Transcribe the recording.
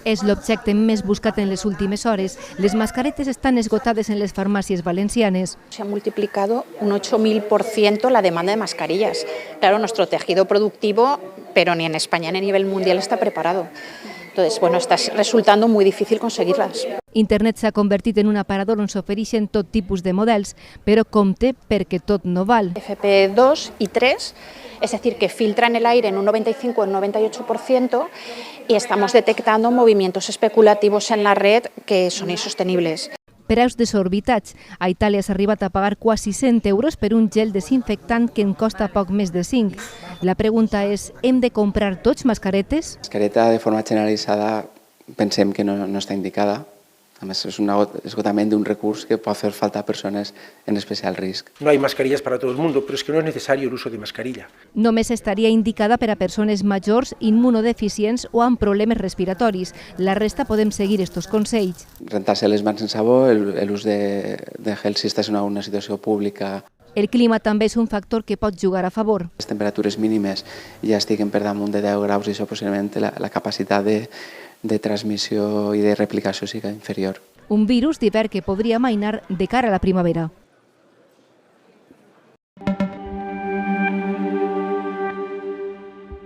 És l'objecte més buscat en les últimes hores. Les mascaretes estan esgotades en les farmàcies valencianes. Se ha multiplicado un 8000% la demanda de mascarillas. Claro, nuestro tejido productivo, pero ni en España ni a nivel mundial está preparado. Entonces, bueno, está resultando muy difícil conseguirlas. Internet s'ha convertit en un aparador on s'ofereixen tot tipus de models, però compte perquè tot no val. FP2 y 3, es decir, que filtran el aire en un 95 o un 98% y estamos detectando movimientos especulativos en la red que son insostenibles. Preus desorbitats. A Itàlia s'ha arribat a pagar quasi 100 euros per un gel desinfectant que en costa poc més de 5. La pregunta és, hem de comprar tots mascaretes? Mascareta de forma generalitzada pensem que no està indicada. A més, és un esgotament d'un recurs que pot fer falta a persones en especial risc. No hay mascarillas para todo el mundo, pero es que no es necesario el uso de mascarilla. Només estaria indicada per a persones majors, immunodeficients o amb problemes respiratoris. La resta podem seguir estos consells. Rentar-se les mans en sabó, l'ús de gel si estàs en una situació pública. El clima també és un factor que pot jugar a favor. Les temperatures mínimes ja estiguen per damunt de 10 graus i això possiblement la capacitat de transmissió i de replicació sigui inferior. Un virus d'hivern que podria amainar de cara a la primavera.